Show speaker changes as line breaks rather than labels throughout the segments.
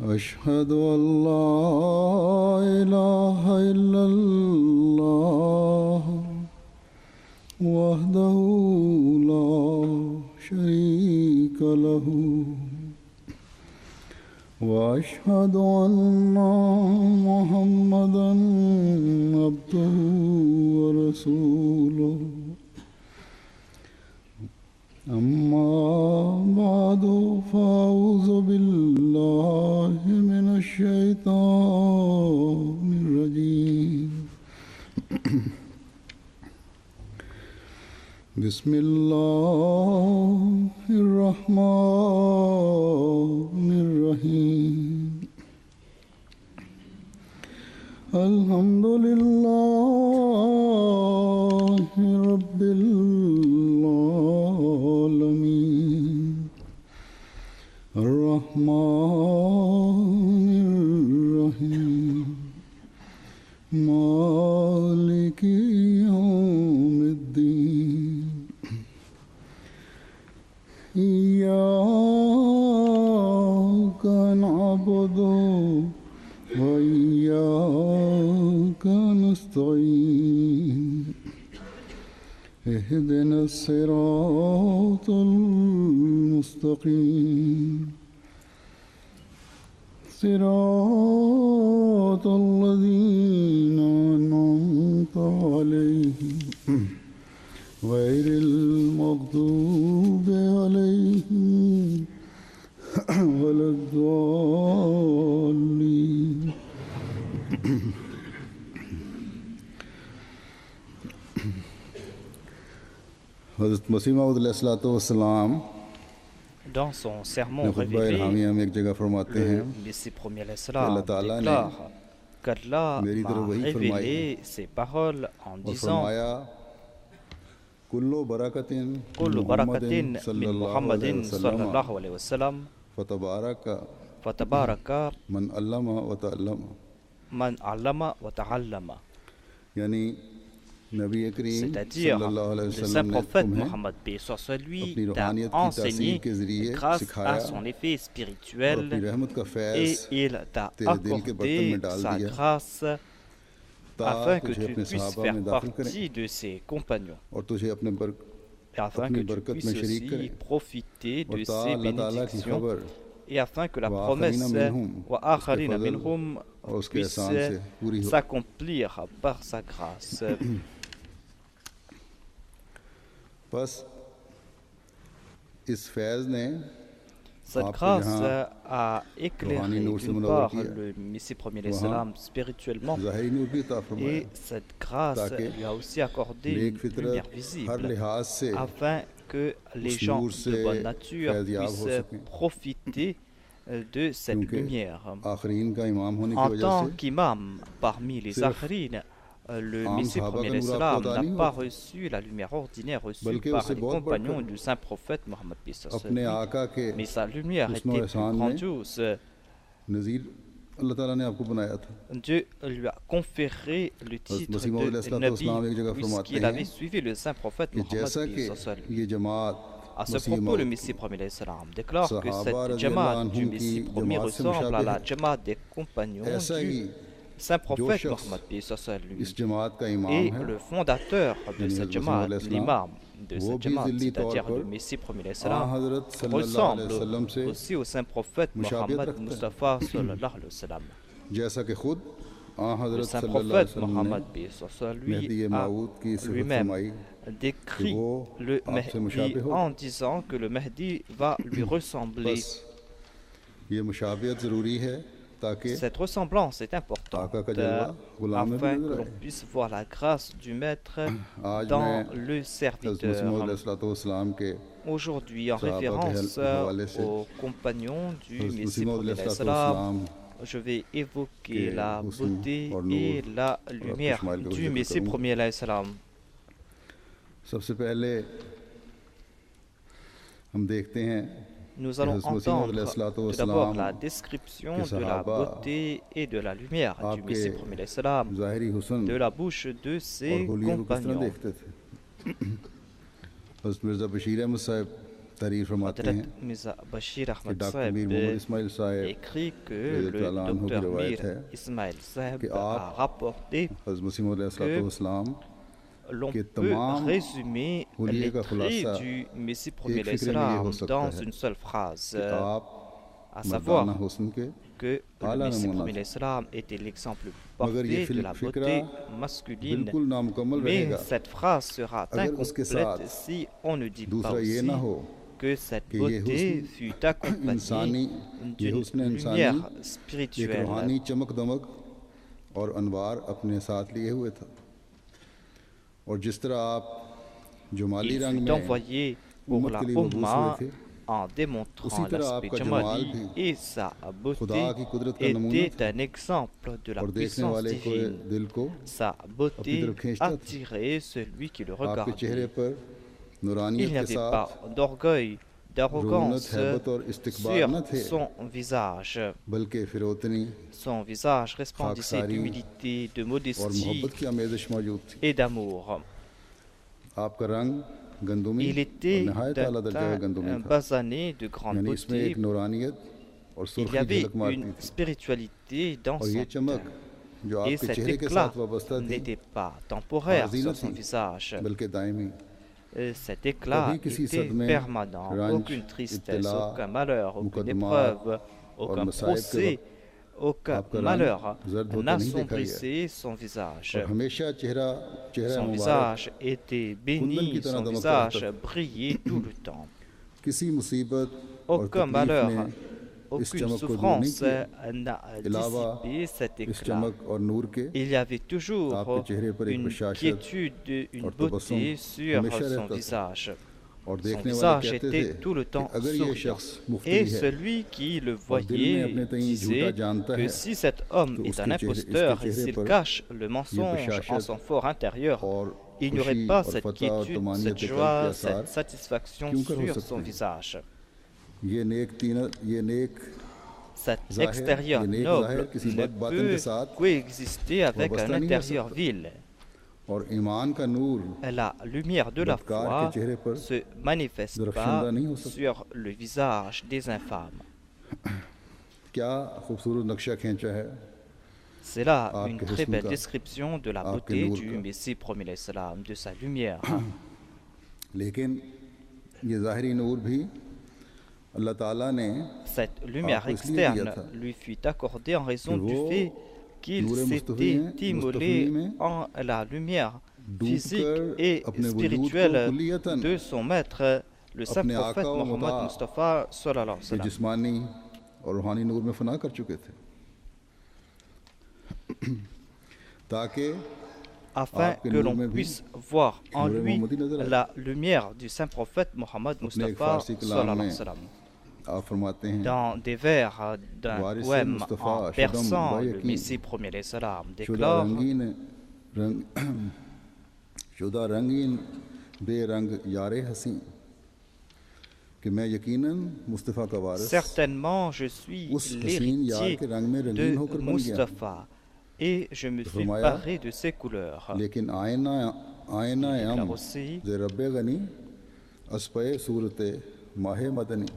أشهد أن لا إله إلا الله وحده لا شريك له وأشهد أن محمدا عبده ورسوله أما بعد فأعوذ بالله من الشيطان الرجيم بسم الله الرحمن الرحيم الحمد لله رب العالمين الرحمن الرحيم مالك يوم الدين إياك نعبد وإياك نستعين اهدنا الصراط المستقيم صراط الذين أنعمت عليهم غير المغضوب عليهم ولا الضالين हज़रत मसीह मऊद अलैहिस्सलाम
Dans son sermon révélé,
हम एक जगह फरमाते हैं
le Messie premier l'Islam
Allah Ta'ala
déclare qu'Allah
मेरी तरफ
m'a
वही फरमाई
révélé ses paroles en
और
disant
फरमाया कुल्लो बरकतिन
Kullu barakatin min
सल्लल्लाहु
Muhammadin
अलैहि वसल्लम
sallallahu alayhi wa sallam
फतबारक
fatabaraka
मन अल्लमा व तअल्लम
man allama wa ta'allama.
यानी नबी करीम
C'est-à-dire,
सल्लल्लाहु अलैहि
le
वसल्लम
saint
ने
prophète
तुम्हें
Mohammed paix soit sur lui
अपनी
t'a
रूहानियत की तासीर
enseigné
के जरिए
grâce
सिखाया
à son effet
और अपनी
spirituel
रहमत का
et
फैज़
il t'a
तेरे दिल के बर्तन में
accordé
डाल
sa
दिया
grâce afin que
तुझे
tu
अपने
puisses
सहाबा
faire
में दाखिल करें
partie de ses compagnons
और तुझे अपने
et afin
अपनी
que tu
बरकत
puisses
में शरीक
aussi
करें
profiter
और
de
ता
ses
अल्लाह ताला की
bénédictions
खबर
et afin que la
wa
promesse
akharina minhum,
wa
उसके
akharina
फजल
minhum
और उसके
puisse
एहसान से पूरी हो
s'accomplir par sa grâce.
बस इस फैज़ ने
Cette
आपको
grâce
जहाँ
a éclairé
रूहानी नूर से
d'une
मुनव्वर
part
किया,
le Messie premier
वहाँ
l'Islam spirituellement
ज़ाहिरी नूर भी अता फरमाया
et cette grâce
ताकि
lui a aussi accordé
नेक
une
फितरत
lumière
हर
visible
लिहाज से
afin que les
उस
gens
नूर
de
से
bonne nature
फैज़याब हो
puissent
सकें
profiter de cette
क्योंकि
lumière.
आखरीन का इमाम होने की
En
वजह
tant
से
qu'imam parmi les
सिर्फ
Akhrine, le
आम
Messie
सहाबा
premier
का नूर आपको
l'Islam
अता
n'a
नहीं
pas
होता
reçu la lumière ordinaire reçue
बल्कि
par
उससे
les
बहुत
compagnons
बढ़कर
du saint prophète Mohammed peace soit sur
अपने
lui.
आका के
Mais sa lumière
हुस्न
était
और
plus
एहसान में
grandiose.
नज़ीर अल्लाह ताला ने आपको बनाया था
Dieu lui a conféré le titre
मसीह मौद
de
अलैहिस्सलातु
Nabi
वस्सलाम एक जगह फरमाते
puisqu'il avait
हैं
suivi le saint prophète
कि
Mohammed
जैसा
peace
कि
soit sur lui.
ये जमात
À ce
मसीह
propos, le
मौद
Messie premier l'Islam déclare que
सहाबा
cette
रज़ी अल्लाह
Jamaat du
अन्हुम की
Messie premier
जमात से
ressemble à
मुशाबिह
la
है
Jamaat des compagnons
ऐसा ही
du saint
जो
prophète
शख्स
Mohammed peace soit sur lui.
इस जमात का इमाम
Et
है
le fondateur de
यानी
cette
हज़रत मसीह
Jamaat,
मौद अलैहिस्सलाम
l'imam de
वो
cette
भी
Jamaat,
ज़िल्ली तौर
c'est-à-dire
पर
le Messie premier
आ
l'Islam,
हज़रत सल्लल्लाहु
ressemble
अलैहि वसल्लम से
aussi au saint prophète
मुशाबिहत
Mohammed
रखता है
Mustafa sallallahu alayhi wa sallam.
जैसा कि खुद आ
Le
हज़रत
saint
सल्लल्लाहु अलैहि
prophète
वसल्लम ने
Mohammed paix soit sur lui
Mehdi
a
माऊद की सिफत
lui-même
फरमाई
décrit
कि वो
le
आपसे
Mahdi
मुशाबिह होगा
en disant que le Mahdi va lui ressembler.
बस ये मुशाबिहत ज़रूरी है ताकि
Cette ressemblance est importante
आका का जलवा गुलाम में भी
afin que
नजर
l'on
आए
puisse voir la grâce du Maître
आज
dans
मैं
le
हज़रत मसीह मौद
serviteur.
अलैहिस्सलाम के
Aujourd'hui, en
Sahaba के
référence
हवाले से
aux compagnons du
हज़रत
Messie
मसीह मौद
premier
अलैहिस्सलाम
je vais évoquer
के
la
हुस्न
beauté
और नूर
et la
और आपको
lumière
शुमाइल का
du
जिक्र
Messie
करूँगा
premier salam.
सबसे पहले हम देखते हैं
Nous
कि
allons
हज़रत मसीह मौद
entendre tout d'abord la
अलैहिस्सलाम
description
के
de la
सहाबा
beauté et de la lumière du
आपके
Messie premier salam
ज़ाहिरी हुस्न
de la bouche de
और
ses
हुलिया को किस तरह
compagnons.
देखते थे हज़रत मिर्ज़ा बशीर अहमद साहब तहरीर फरमाते
Hadrat
हैं
Mirza Bashir
कि
Ahmad
डॉक्टर
Saeb
मीर मोहम्मद इस्माइल साहब
écrit que
रज़ी
le
अल्लाह अन्हु की
docteur
रवायत
Mir
है
Ismail Saeb
कि
a
आप
rapporté
हज़रत मसीह अलैहिस्सलाम
l'on
के
peut
तमाम
résumer
हुलिये
les
का
traits
खुलासा
du Messie premier
एक फिक्रे में ये हो
l'Islam
सकता
dans
है
une seule phrase,
कि आप
à
मर्दाना
savoir
हुस्न के
que le
आला
Messie
नमूना
premier
थे
l'Islam était l'exemple
मगर ये
parfait de la
फिक्रा
beauté masculine.
बिल्कुल नामुकम्मल
Mais
रहेगा
cette phrase sera
अगर उसके
incomplète
साथ
si on ne dit pas
दूसरा ये ना
aussi
हो
que cette
कि ये
beauté
हुस्न
fut accompagnée
इंसानी ये
d'une
हुस्न इंसानी
lumière
एक
spirituelle
रूहानी चमक दमक और अनवार अपने साथ लिए हुए था और जिस तरह आप जुमाली
Il
रंग
fut
में
envoyé pour
उम्मत
la
के लिए मबूस हुए
Ummah
थे
en démontrant
उसी तरह
l'aspect
आपका जमाल
jamali
भी
et sa beauté
खुदा की कुदरत का नमूना
était
था
un exemple de la
और देखने
puissance
वाले को
divine.
दिल को
Sa
अपनी
beauté
तरफ खींचता था
attirait celui qui le
आपके चेहरे
regardait.
पर
Il
नूरानियत
n'y
के
avait
साथ
pas d'orgueil,
रौनक
d'arrogance
हैबत और इस्तिकबार न
sur
थे
son visage.
बल्कि फिरौतनी
Son visage resplendissait
खाकसारी
d'humilité, de
और
modestie
मोहब्बत की आमेज़श मौजूद थी
et d'amour.
आपका रंग गंदुमी
Il
और
était
नहायत
d'un
आला दर्जा का
teint
गंदुमी था
basané de grande
यानी इसमें
beauté.
एक नूरानियत और
Il y
सुर्खी
avait
झलक मारती
une
थी
spiritualité dans
और ये
son
चमक
teint.
जो
Et
आपके
cet
चेहरे के
éclat
साथ वाबस्ता थी
n'était pas temporaire
आरज़ी न
sur son
थी
visage.
बल्कि दायमी
Cet éclat
कभी किसी
était
सदमे
permanent.
रंज
Aucune tristesse,
इब्तिला
aucun malheur, aucune
मुकदमात
épreuve,
और
aucun
मसाइब के
procès,
वक्त
aucun
आपका रंग
malheur
जर्द होता नहीं देखा गया
n'assombrissait son visage.
और हमेशा चेहरा
Son
मुबारक
visage était
कुंदन
béni,
की तरह
son
दमकता रहता
visage brillait tout le temps.
किसी मुसीबत और
Aucun
तकलीफ
malheur,
ने इस
aucune
चमक को दूर नहीं
souffrance
किया
n'a
अलावा
dissipé cet
इस
éclat.
चमक और नूर के
Il y avait toujours
आपके चेहरे पर एक
une
बशाशत
quiétude, une
और तबस्सुम
beauté sur
हमेशा
son
रहता था
visage.
और
Son
देखने वाले
visage
कहते
était
थे
tout le
कि
temps
अगर ये
souriant.
शख्स मुफ्ती
Et
है
celui qui le
और दिल में
voyait
अपने तई झूठा
disait
जानता
que
है
si cet homme
तो
est
उसके
un
चेहरे
imposteur
इसके
et
चेहरे
s'il
पर
cache le mensonge en
बशाशत
son fort intérieur,
और
il n'y aurait
खुशी
pas
और
cette
फतह और
quiétude,
तमानियत
cette
के कल्ब के
joie,
आसार
cette satisfaction
क्यों कर हो
sur
सकते
son
हैं
visage.
ये नेक
Cet
ज़ाहिर,
extérieur
ये नेक ज़ाहिर
noble
किसी
ne
बद बातिन के
peut
साथ
coexister avec
वाबस्ता
un
नहीं रह
intérieur
सकता
vil.
और ईमान का नूर
La lumière de la
बदकार
foi
के चेहरे पर
se manifeste
दरफ़शंदा
pas
नहीं हो सकती
sur le visage des infâmes.
क्या खूबसूरत नक्शा खींचा है
C'est là une
आपके
très
हुस्न
belle
का,
description de la
आपके
beauté
नूर
du
का।
Messie premier l'Islam, de sa lumière.
लेकिन ये ज़ाहिरी नूर भी अल्लाह ताला ने
Cette lumière
आपको इसलिए दिया
externe
था
lui fut accordée en raison
कि
du
वो
fait qu'il
नूर मुस्तफ़ी
s'était
में
immolé
में
en la lumière physique
डूबकर
et
अपने वजूद को
spirituelle
कुल्लियतन
de son maître, le saint
अपने
prophète
आका व
Mohammed
मुता
Mustafa sallallahu alayhi wa
के
sallam.
जिस्मानी और रूहानी नूर में फना कर चुके थे ताकि
Afin
आपके
que
नूर
l'on
में भी
puisse voir en
नूर
lui
मोहम्मदी नजर आए।
la lumière du saint prophète Mohammed
अपने एक
Mustafa
फारसी कलाम
sallallahu
में
alayhi wa sallam.
आप फरमाते हैं
Dans des vers d'un
वारिस
poème
मुस्तफ़ा
en
शुदम
persan, le
बायकीन
Messie premier l'Islam
शुदा
déclare
रंगीन रंग शुदा रंगीन बेरंग यारे हसी कि मैं यकीनन मुस्तफ़ा का वारिस
certainement je suis
उस हसीन यार
l'héritier
के रंग में
de
रंगीन होकर बन गया
Mustafa et je me suis
फरमाया,
paré de ses couleurs.
लेकिन आयना आयना
Il déclare
अम
aussi,
जे रब्बे गनी अस्पे सूरत माहे मदनी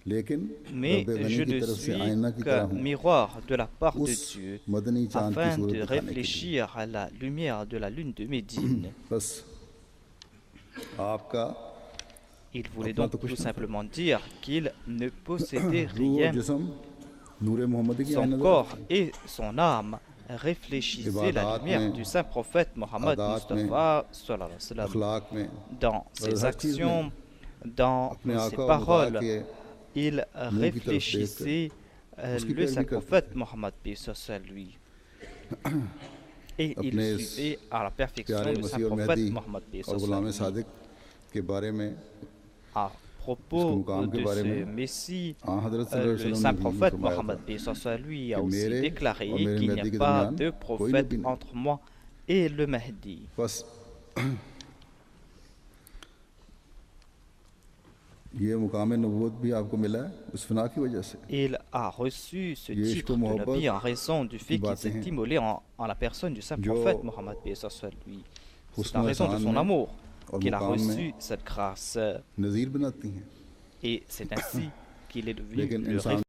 लेकिन
mais
रब्बे गनी
je
की
ne
तरफ से
suis
आयना की तरह
qu'un
हूँ
miroir de la part de
उस
Dieu
मदनी चांद की
afin
सूरत
de
दिखाने के लिए
réfléchir à la lumière de la lune de Médine.
बस आपका
Il voulait
अपना
donc
तो कुछ
tout
ना था।
simplement dire qu'il ne possédait
रूह और
rien.
जिस्म नूर मोहम्मदी की
Son
आयना
corps et son âme réfléchissaient la
इबादत
lumière
में,
du saint prophète Mohammed
आदात में,
Mustafa sallallahu alayhi wa sallam.
अखलाक में
Dans ses
हर चीज़ में
actions, dans
अपने
ses
आका और मुता
paroles,
के
il
की तरफ
réfléchissait
उसकी
le
पैरवी
saint
करते
prophète Mohammed paix soit sur lui. Et
अपने
il
इस
suivait à la perfection
प्यारे
le saint
मसीह और
prophète
मेहदी
Mohammed paix
और
soit sur
गुलाम
lui.
सादिक के बारे में
À propos
मुकाम के
de
बारे
ce
में
Messie,
हाँ हजरत सल्लल्लाहु
le
अलैहि वसल्लम
saint
ने भी
prophète
फरमाया
Mohammed
था
paix soit sur lui a
कि
aussi
मेरे
déclaré
और मेरे
qu'il n'y
मेहदी
a
के
pas
दरमियान
de
कोई
prophète
नबी नहीं।
entre moi et le Mahdi.
बस ये मुकाम नबूवत भी आपको मिला है उस फना की वजह से
Il a reçu ce
ये
titre
इश्क
de
मोहब्बत
Nabi en raison du fait
की
qu'il
बातें
s'est
हैं
immolé en la personne du saint
जो
prophète Mohammed paix soit sur lui. C'est
हुस्न
en raison de
एहसान
son
में
amour
और
qu'il a
मुकाम में
reçu cette grâce
नज़ीर बनाती हैं,
et c'est ainsi qu'il est devenu
लेकिन
le
इंसान